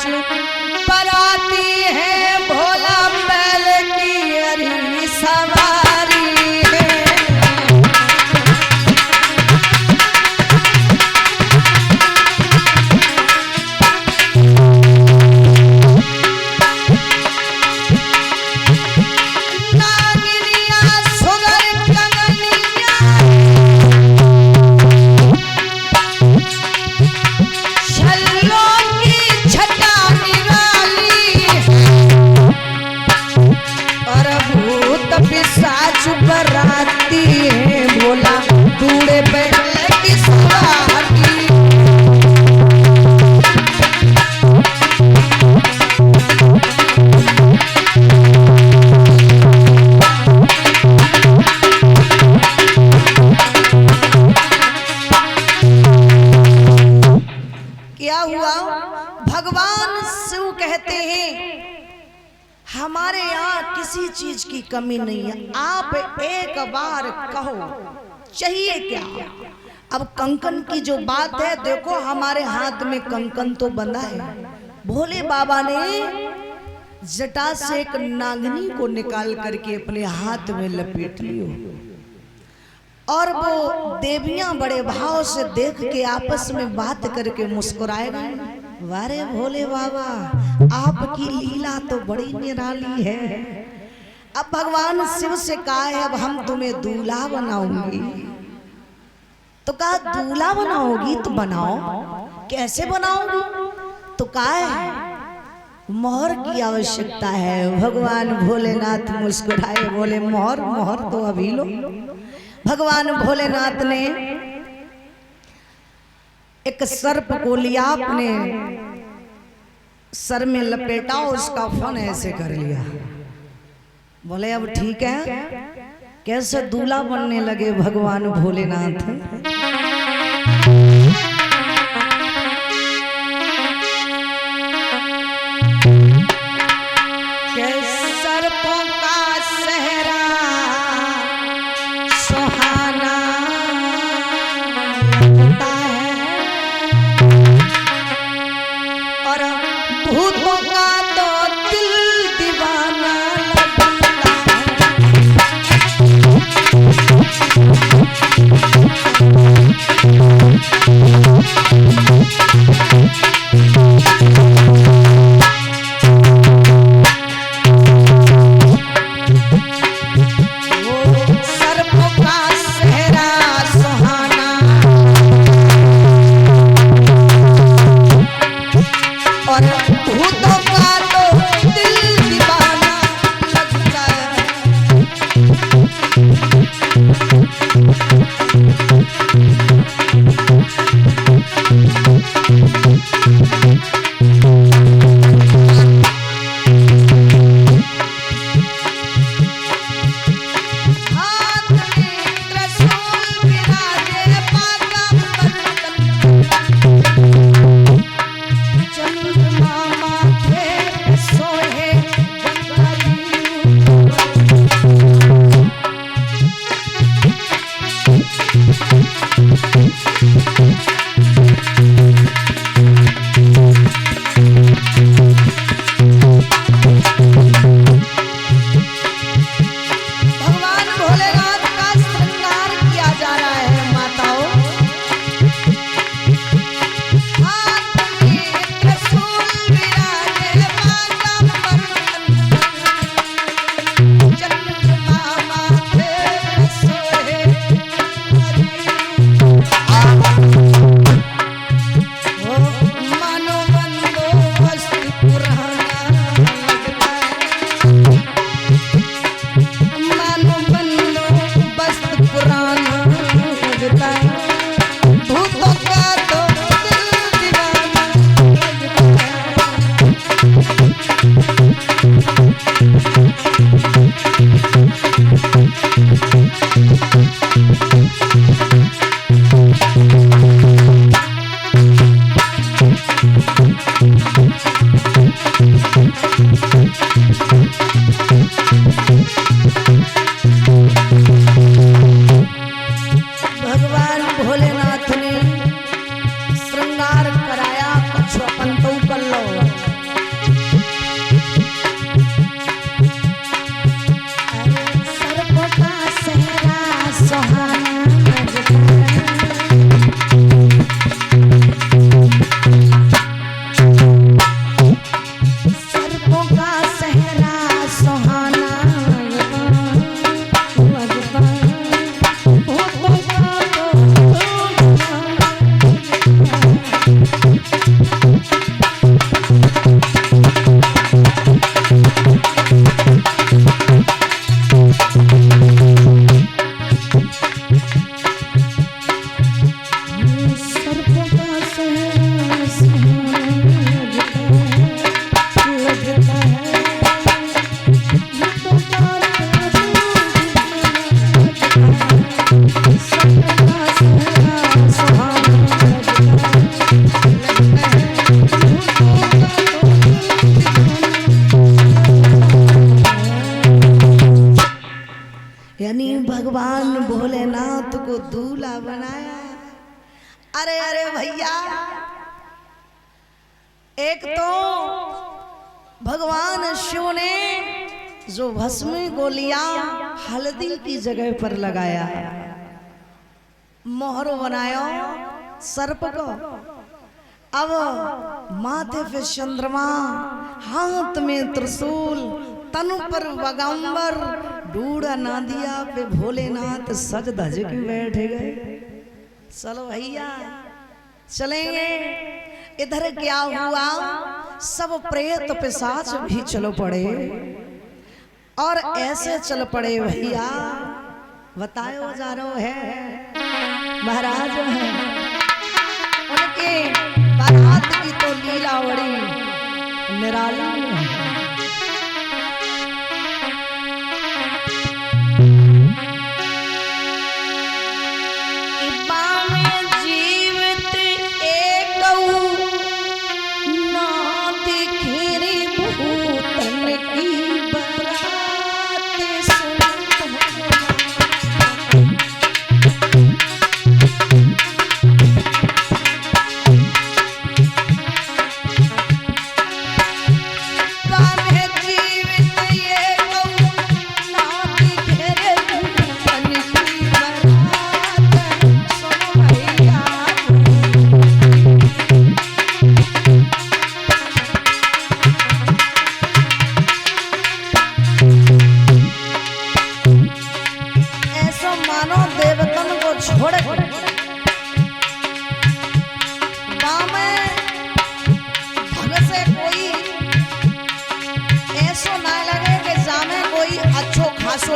नाच पर आती है भोला बैल की अरी सवारी है। पिशाच बराती है भोला बूढ़े बैल की सवारी। क्या हुआ? भगवान शिव कहते हैं हमारे यहाँ किसी चीज की कमी नहीं है, आप एक बार कहो चाहिए क्या। अब कंकन की जो बात है, देखो हमारे हाथ में कंकन तो बंधा है। भोले बाबा ने जटा से एक नागनी को निकाल करके अपने हाथ में लपेट लियो और वो देवियां बड़े भाव से देख के आपस में बात करके मुस्कुराएगा। वारे भोले बाबा, आपकी लीला तो बड़ी निराली है। अब भगवान शिव से कहा है अब हम तुम्हें दूल्हा बनाऊंगी। तो कहा दूल्हा बनाओगी तो बनाओ, कैसे बनाओगी? तो कहा है मोहर की आवश्यकता है। भगवान भोलेनाथ मुस्कुराए, बोले मोहर मोहर तो अभी लो। भगवान भोलेनाथ ने एक सर्प को लिया, अपने सर में लपेटा, उसका फन ऐसे कर लिया। बोले अब ठीक है। कैसे दूल्हा बनने लगे भगवान भोलेनाथ। सर्पों का सहरा सुहाना लगता है और भूतों का तो दिल दीवाना लगता है। यानी भगवान भोलेनाथ को दूल्हा बनाया। अरे अरे भैया, एक तो भगवान शिव ने जो भस्मी को लिया हल्दी की जगह पर लगाया, मोहर बनाया सर्प को, अब माथे पे चंद्रमा, हाथ में त्रिशूल, तनु पर बगंबर, डूड़ा नादिया पे भोलेनाथ सज धज के बैठ गए। चलो भैया चलेंगे। इधर क्या हुआ, सब प्रेत पिशाच भी चलो पड़े और ऐसे चल पड़े भैया। बतायो जा रहा है महाराज है उनके बारात की तो लीला बड़ी निराली है।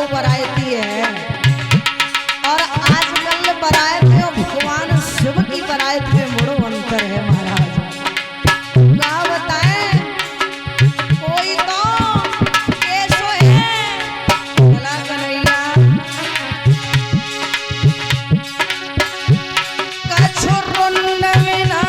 बरायती है और आजकल बरायत में भगवान शिव की बरायत में बड़ो अंतर है महाराज। क्या बताएं, कोई तो कैसो है भला कन्हैया, कछु रुंड बिना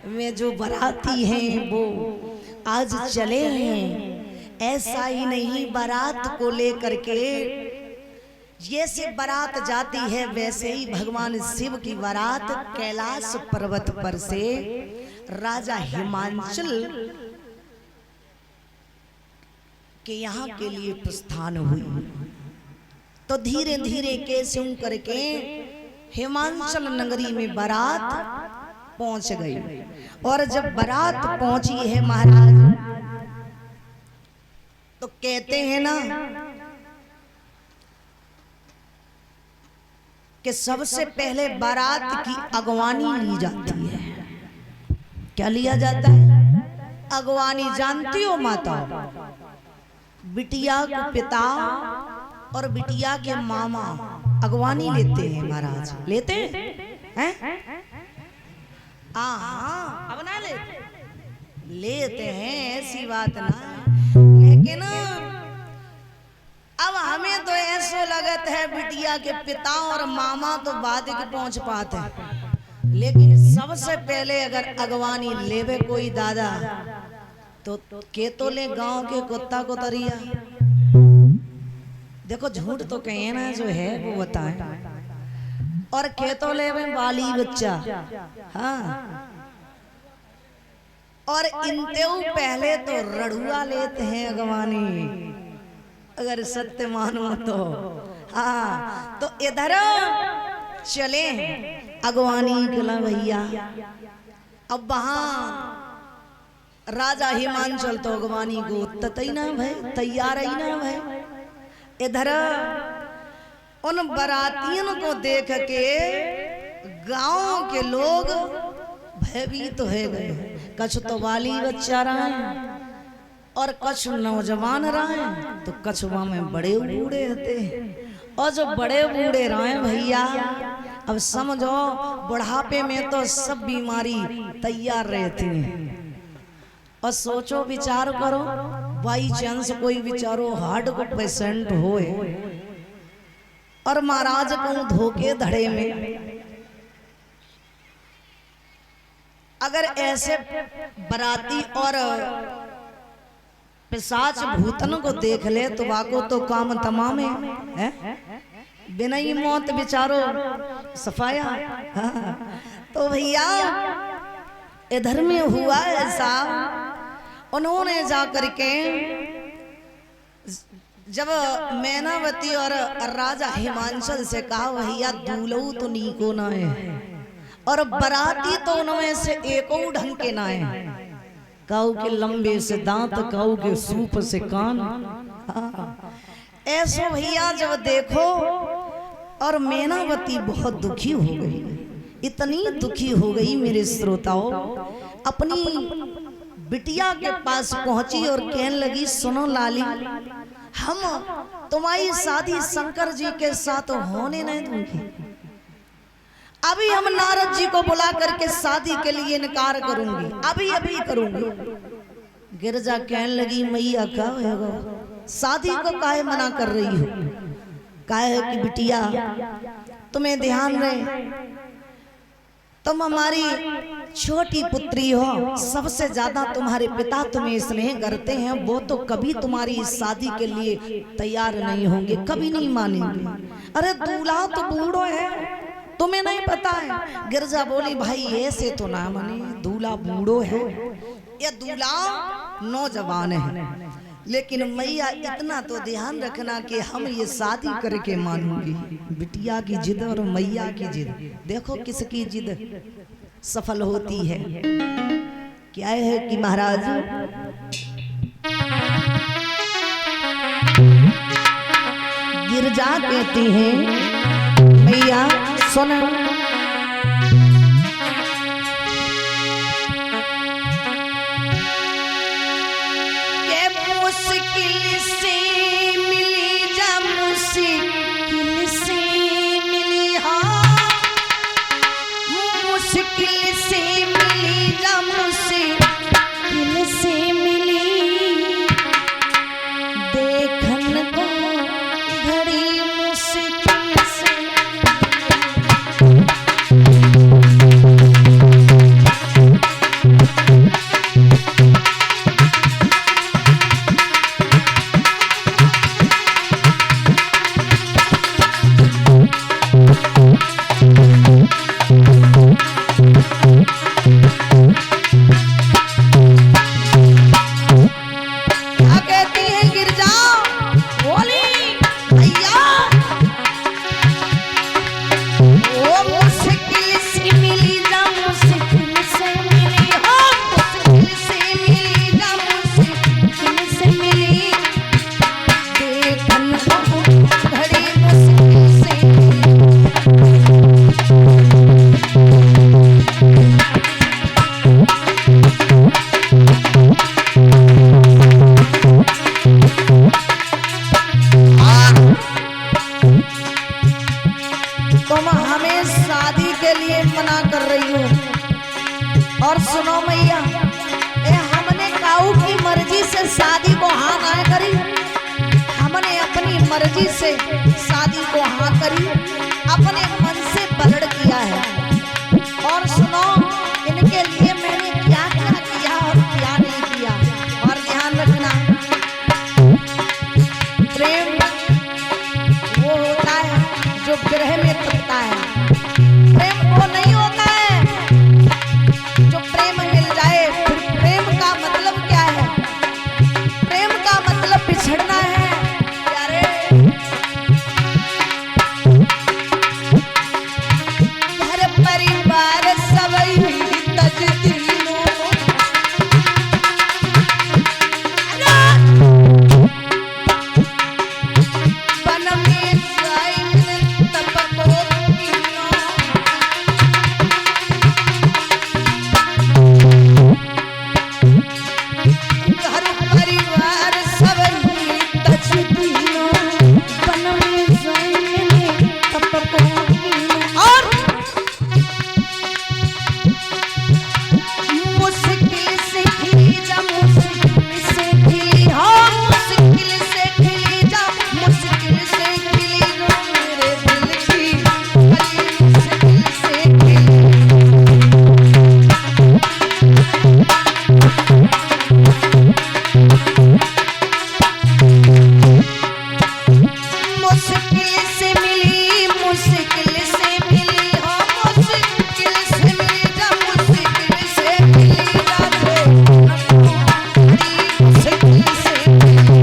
में जो बराती हैं वो आज चले हैं। ऐसा ही नहीं, बारात को लेकर के जैसे बारात जाती है वैसे ही भगवान शिव की बारात कैलाश पर्वत पर से राजा हिमांचल के यहाँ के लिए प्रस्थान हुई। तो धीरे धीरे कैसे करके हिमांचल नगरी में बारात पहुंच गई। और जब बारात पहुंची है महाराज, तो कहते हैं ना कि सबसे पहले बारात की अगवानी ली जाती है। क्या लिया जाता है? अगवानी। जानती हो माता, बिटिया के पिता और बिटिया के मामा अगवानी लेते हैं महाराज, लेते हैं? हाँ अब ना लेते हैं, ऐसी बात ना, लेकिन अब हमें तो ऐसा लगत है बिटिया के पिता और मामा तो बाद के पहुंच पाते हैं, लेकिन सबसे पहले अगर अगवानी लेवे कोई दादा तो के तो ले गांव के कुत्ता को तरिया। देखो झूठ तो कहे ना, जो है वो बताएं, और के तो लेवे बाली बच्चा। हाँ, और इनतेऊ पहले तो रड़ुआ लेते हैं अगवानी, अगर सत्य मानो तो। हाँ, तो इधर चले अगवानी कला भैया। अब वहां राजा हिमांचल तो अगवानी को ततई ना भाई, तैयार ही ना भाई। इधर उन बरातियों को देख के गांव के लोग भयभीत तो है गए। कछ तो बाली बच्चा रहा है और कछ नौजवान रहा है, तो कछुआ में बड़े बूढ़े होते हैं, और जो बड़े बूढ़े रहे भैया अब समझो बुढ़ापे में तो सब बीमारी तैयार रहती है। और सोचो विचार करो, बाई चांस कोई विचारो हार्ट को पेशेंट होए और महाराज को धोखे धड़े में अगर ऐसे बराती और पिशाच भूतन को देख ले तो वाको तो काम तमाम है, बिना ही मौत बिचारो सफाया। हाँ। तो भैया इधर में हुआ ऐसा, उन्होंने जाकर के जब मैनावती और राजा हिमांचल से कहा भैया दूल्हू तो नीको ना है और बराती तो उनमें से एको ढंग के ना है, काऊ के लंबे से दांत, काऊ के सूप से कान। ऐसो भैया जब देखो, और मैनावती बहुत दुखी हो गई, इतनी दुखी हो गई मेरे श्रोताओं, अपनी बिटिया के पास पहुंची और कहने लगी सुनो लाली, हम तुम्हारी शादी शंकर जी के साथ होने नहीं दूंगी, अभी हम नारद जी को बुला करके शादी के लिए इनकार करूंगी, अभी अभी करूंगी। गिरजा कहने लगी मैया क्या होगा, शादी को काहे मना कर रही हो, काहे कि बिटिया तुम्हें ध्यान रहे, तुम हमारी छोटी पुत्री हो, सबसे ज्यादा तुम्हारे पिता तुम्हें स्नेह करते हैं, वो तो कभी तुम्हारी शादी के लिए तैयार नहीं होंगे, कभी नहीं मानेंगे। अरे दूल्हा तो बूढ़ो है, तुम्हें नहीं पता है। गिरजा बोली भाई ऐसे तो ना माने, दूल्हा बूढ़ो है या दूल्हा नौजवान है, लेकिन मैया इतना तो ध्यान रखना कि हम ये शादी करके मानूंगी। बिटिया की जिद और मैया की जिद, देखो किसकी जिद सफल होती है। क्या है कि महाराज गिरजा कहती हैं मैया सुनो, मुश्किल से मिली जा, मुश्किल से मिली, हाँ मुश्किल से मिली जा, मुश्किल से मिली, देखन को घड़ी मुश्किल से खुशी से शादी को हाँ करी, अपने मन से पलट किया है। और सुनो, इनके लिए मैंने क्या क्या किया और क्या नहीं किया। और ध्यान रखना, प्रेम वो होता है जो ग्रह में तपता है, प्रेम वो नहीं होता है जो प्रेम मिल जाए। फिर प्रेम का मतलब क्या है? प्रेम का मतलब बिछड़ना है। घर परिवार सबई तज दिनो, बन में जाइन तपको कीनो। घर परिवार सबई तज दिनो, बन में जाइन तपको कीनो। और मुश्किल से खिली जा, मुश्किल से खिली, हाँ मुश्किल से खिली जा, मुश्किल से खिली जो मेरे दिल की कली, मुश्किल से खिली। मुश्किल से मिली, मुश्किल से मिली, हाँ मुश्किल से मिली जा, मुश्किल से मिली जा रे, मुश्किल से मिली।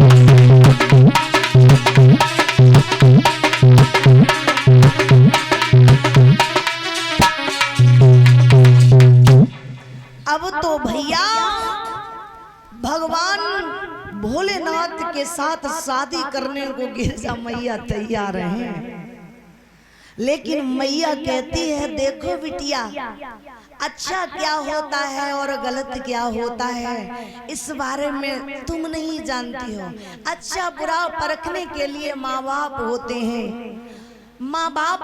अब तो भैया भगवान भोलेनाथ के साथ शादी करने को गिरजा मैया तैयार हैं, लेकिन मैया कहती है देखो बिटिया, अच्छा क्या होता है और गलत क्या होता है इस बारे में तुम नहीं जानती हो। अच्छा बुरा परखने के लिए माँ बाप होते हैं। माँ बाप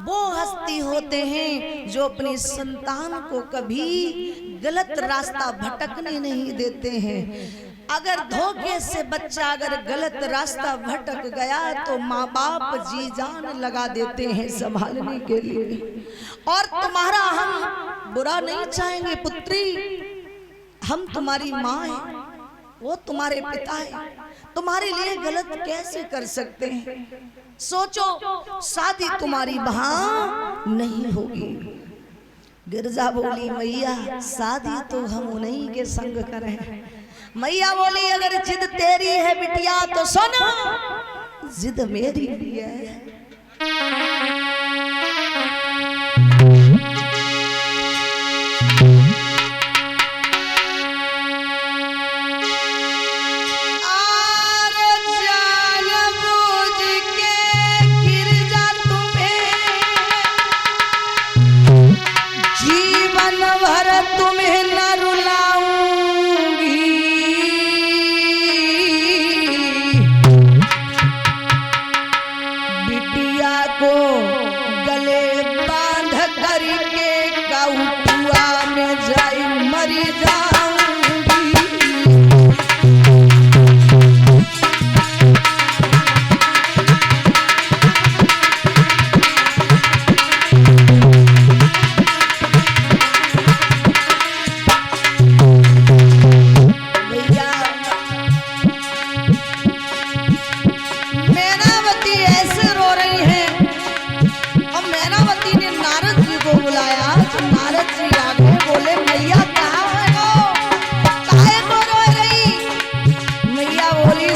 वो हस्ती होते हैं जो अपनी संतान को कभी गलत रास्ता भटकने नहीं देते हैं। अगर धोखे से बच्चा अगर गलत रास्ता भटक गया तो माँ बाप जी जान लगा देते हैं संभालने के लिए। और तुम्हारा हम बुरा नहीं चाहेंगे पुत्री, हम तुम्हारी माँ हैं, वो तुम्हारे पिता है, तुम्हारे लिए गलत कैसे कर सकते हैं। सोचो शादी तुम्हारी वहां नहीं होगी। गिरजा बोली मैया शादी तो हम उन्हीं के संग करें। मैया बोली अगर जिद तेरी है बिटिया तो सुनो, जिद मेरी भी है। तुम्हें न रुलाऊंगी, बिटिया को गले बांध करके कौआ में जाई मरी जाऊंगी।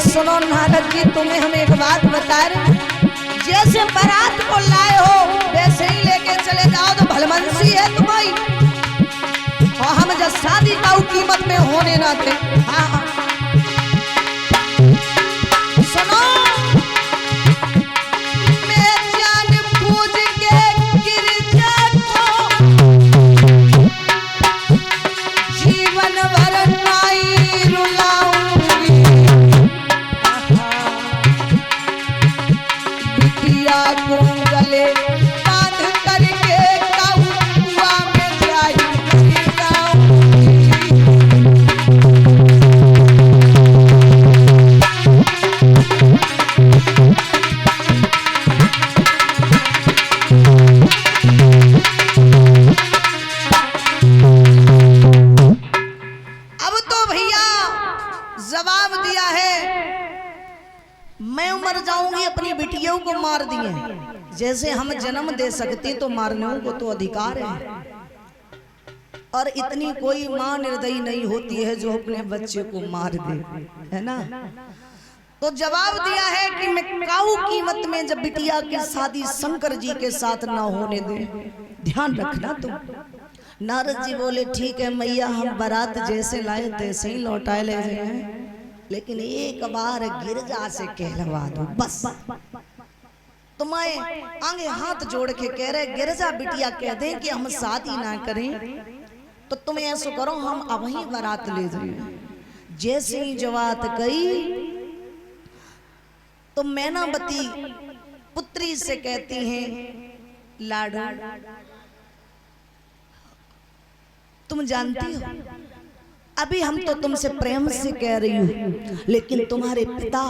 सुनो नारद जी, तुम्हें हम एक बात बता रहे, जैसे बारात को लाए हो वैसे ही लेके चले जाओ तो भलमनसी है तुम्हारी। और हम जब शादी का कीमत में होने ना थे। हाँ सुनो, मैं जान पूज के गिरजा को जीवन भर नाई रुलाऊंगी। बिटिया को गले बांध करके कौआ में जाई मरी जाऊंगी। जवाब दिया है मैं मर जाऊंगी, अपनी बिटियों को मार दिए। जैसे हम जन्म दे सकते तो मारने को तो अधिकार है, और इतनी कोई मां निर्दयी नहीं होती है जो अपने बच्चे को मार दे, है ना। तो जवाब दिया है कि मैं काऊ कीमत में जब बिटिया की शादी शंकर जी के साथ ना होने दे, ध्यान रखना तुम। नारद जी बोले ठीक है मैया, हम बारात जैसे लाए तैसे ही लौटाए ले जाए, लेकिन एक बार गिरजा से कहलवा दो बस। तो मैं आगे हाथ जोड़ के कह रहे गिरजा बिटिया कह दे कि हम शादी ना करें तो तुम ऐसा करो हम अब ही बारात ले जाए। जैसे ही जवात गई तो मैनावती पुत्री से कहती हैं लाडो तुम जानती हो अभी हम तो तुमसे प्रेम से कह रही हूँ, लेकिन तुम्हारे पिता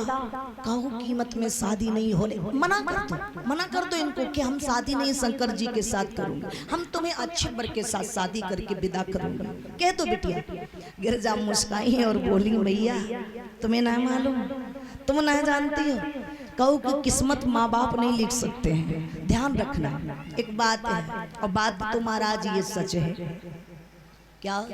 काऊ कीमत में शादी नहीं होने, मना कर दो इनको कि हम शादी नहीं शंकर जी के साथ करूंगे, हम तुम्हें अच्छे वर के साथ शादी करके विदा करूंगा, कह दो बिटिया। गिरजा मुस्काई और बोली मैया तुम्हें ना मालूम, तुम ना जानती हो काऊ की किस्मत माँ बाप नहीं लिख सकते हैं, ध्यान रखना। एक बात है और बात तो महाराज ये सच है, क्या